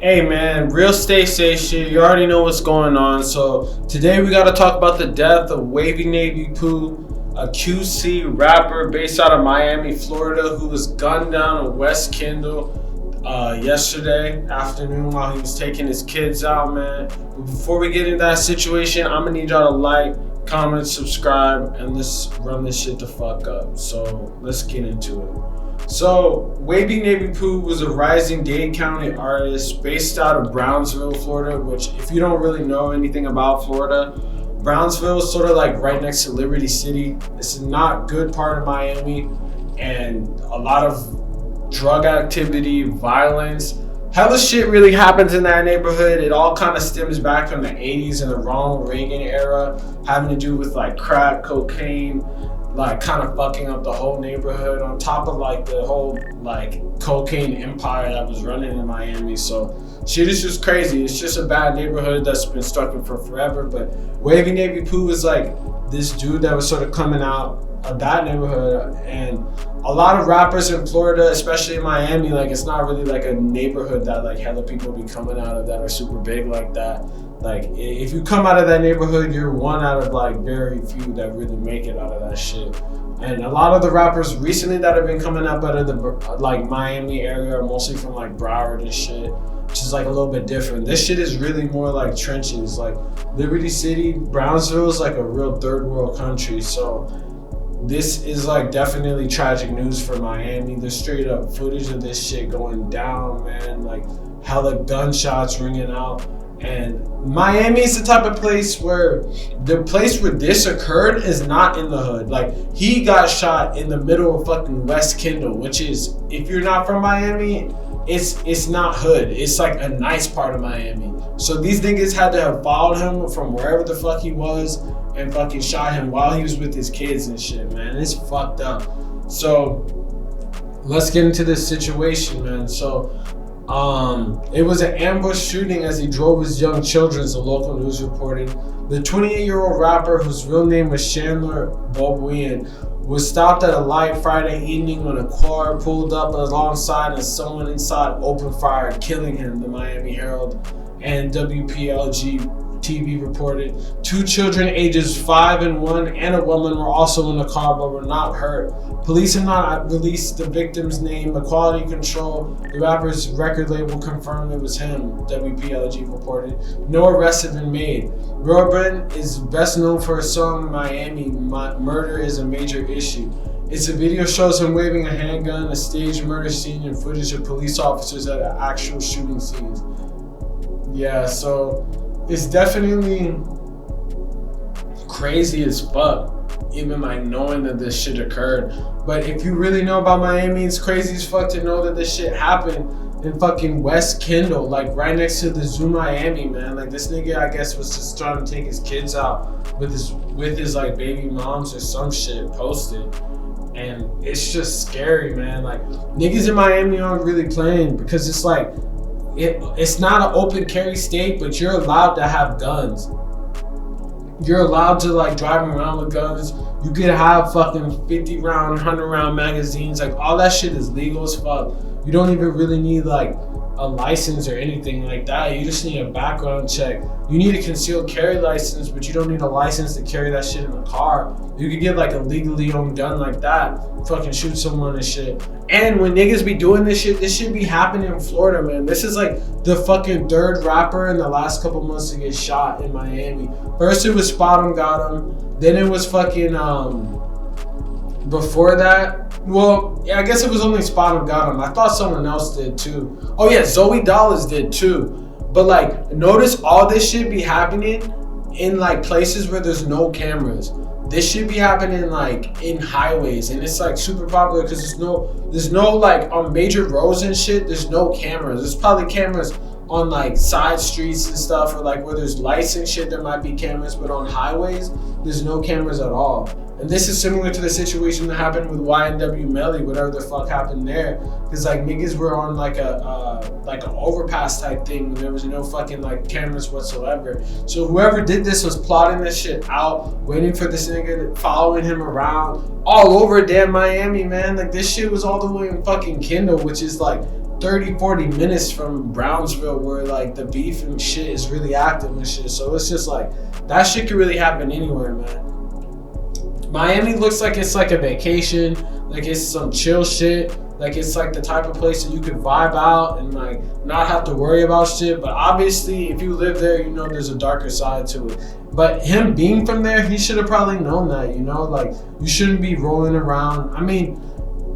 Hey man, real stay safe shit. You already know what's going on. So today we gotta talk about the death of Wavy Navy Poo, a QC rapper based out of Miami, Florida, who was gunned down in West Kendall yesterday afternoon while he was taking his kids out, man. But before we get into that situation, I'm gonna need y'all to like, comment, subscribe, and let's run this shit the fuck up. So let's get into it. So, Wavy Navy Poo was a rising Dade County artist based out of Brownsville, Florida, which, if you don't really know anything about Florida, Brownsville is sort of like right next to Liberty City. It's a not good part of Miami, and a lot of drug activity, violence, hella shit really happens in that neighborhood. It all kind of stems back from the 80s and the Ronald Reagan era, having to do with like crack, cocaine, like kind of fucking up the whole neighborhood on top of like the whole like cocaine empire that was running in Miami. So shit is just crazy. It's just a bad neighborhood that's been stuck in for forever. But Wavy Navy Poo was like this dude that was sort of coming out of that neighborhood, and a lot of rappers in Florida, especially in Miami, like it's not really like a neighborhood that like hella people be coming out of that are super big like that. Like if you come out of that neighborhood, you're one out of like very few that really make it out of that shit. And a lot of the rappers recently that have been coming up out of the like Miami area are mostly from like Broward and shit, which is like a little bit different. This shit is really more like trenches. Like Liberty City, Brownsville is like a real third world country. So this is like definitely tragic news for Miami. There's straight up footage of this shit going down, man. Like hella gunshots ringing out. And Miami is the type of place where the place where this occurred is not in the hood. Like he got shot in the middle of fucking West Kendall, which is, if you're not from Miami, it's not hood. It's like a nice part of Miami. So these niggas had to have followed him from wherever the fuck he was and fucking shot him while he was with his kids and shit, man. It's fucked up. So let's get into this situation, man. So it was an ambush shooting as he drove his young children, as the local news reported. The 28-year-old rapper, whose real name was Chandler Boboian, was stopped at a light Friday evening when a car pulled up alongside and someone inside opened fire, killing him, the Miami Herald and WPLG TV reported. Two children ages 5 and 1 and a woman were also in the car but were not hurt. Police have not released the victim's name, but Quality Control, the rapper's record label, confirmed it was him, WPLG reported. No arrests have been made. Robin is best known for his song Miami, Murder is a Major Issue. Its video shows him waving a handgun, a staged murder scene, and footage of police officers at actual shooting scenes. Yeah, so it's definitely crazy as fuck, even like knowing that this shit occurred. But if you really know about Miami, it's crazy as fuck to know that this shit happened in fucking West Kendall, like right next to the Zoo Miami, man. Like this nigga, I guess, was just trying to take his kids out with his like baby moms or some shit posted. And it's just scary, man. Like niggas in Miami aren't really playing because it's like, it's not an open carry state, but you're allowed to have guns. You're allowed to like drive around with guns. You could have fucking 50 round, 100 round magazines. Like all that shit is legal as fuck. You don't even really need like a license or anything like that. You just need a background check. You need a concealed carry license, but you don't need a license to carry that shit in the car. You could get like a legally owned gun like that, fucking shoot someone and shit. And when niggas be doing this shit be happening in Florida, man. This is like the fucking third rapper in the last couple months to get shot in Miami. First it was Spot 'em Got 'em. Then it was fucking before that, well, yeah, I guess it was only Spot 'em Got 'em. I thought someone else did too. Oh yeah, Zoe Dallas did too. But like, notice all this shit be happening in like places where there's no cameras. This should be happening like in highways, and it's like super popular because there's no like on major roads and shit. There's no cameras. There's probably cameras on like side streets and stuff, or like where there's lights and shit. There might be cameras, but on highways, there's no cameras at all. And this is similar to the situation that happened with YNW Melly, whatever the fuck happened there. Cause like niggas were on like an overpass type thing when there was no fucking like cameras whatsoever. So whoever did this was plotting this shit out, waiting for this nigga, following him around all over damn Miami, man. Like this shit was all the way in fucking Kendall, which is like 30-40 minutes from Brownsville, where like the beef and shit is really active and shit. So it's just like that shit could really happen anywhere, man. Miami looks like it's like a vacation, like it's some chill shit, like it's like the type of place that you could vibe out and like not have to worry about shit. But obviously, if you live there, you know there's a darker side to it. But him being from there, he should have probably known that, you know, like you shouldn't be rolling around. I mean,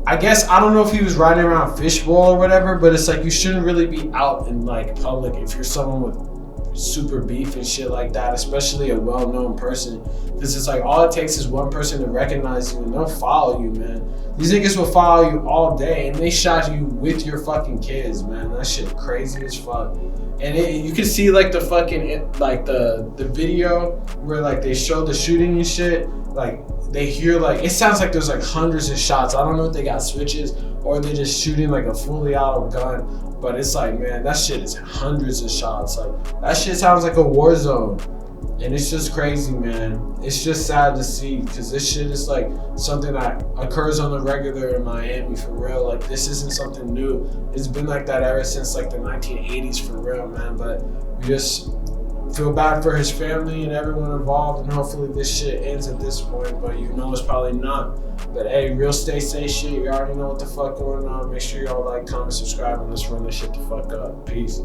I guess I don't know if he was riding around fishbowl or whatever, but it's like you shouldn't really be out in like public if you're someone with super beef and shit like that, especially a well-known person, because it's like all it takes is one person to recognize you and they'll follow you, man. These niggas will follow you all day, and they shot you with your fucking kids, man. That shit crazy as fuck. And you can see like the fucking like the video where like they show the shooting and shit. Like they hear like it sounds like there's like hundreds of shots. I don't know if they got switches or they're just shooting like a fully auto gun. But it's like, man, that shit is hundreds of shots. Like that shit sounds like a war zone. And it's just crazy, man. It's just sad to see, because this shit is like something that occurs on the regular in Miami, for real. Like this isn't something new. It's been like that ever since like the 1980s, for real, man. But we just feel bad for his family and everyone involved, and hopefully this shit ends at this point, but you know it's probably not. But hey, real stay safe shit. You already know what the fuck going on. Make sure y'all like, comment, subscribe, and let's run this shit the fuck up. Peace.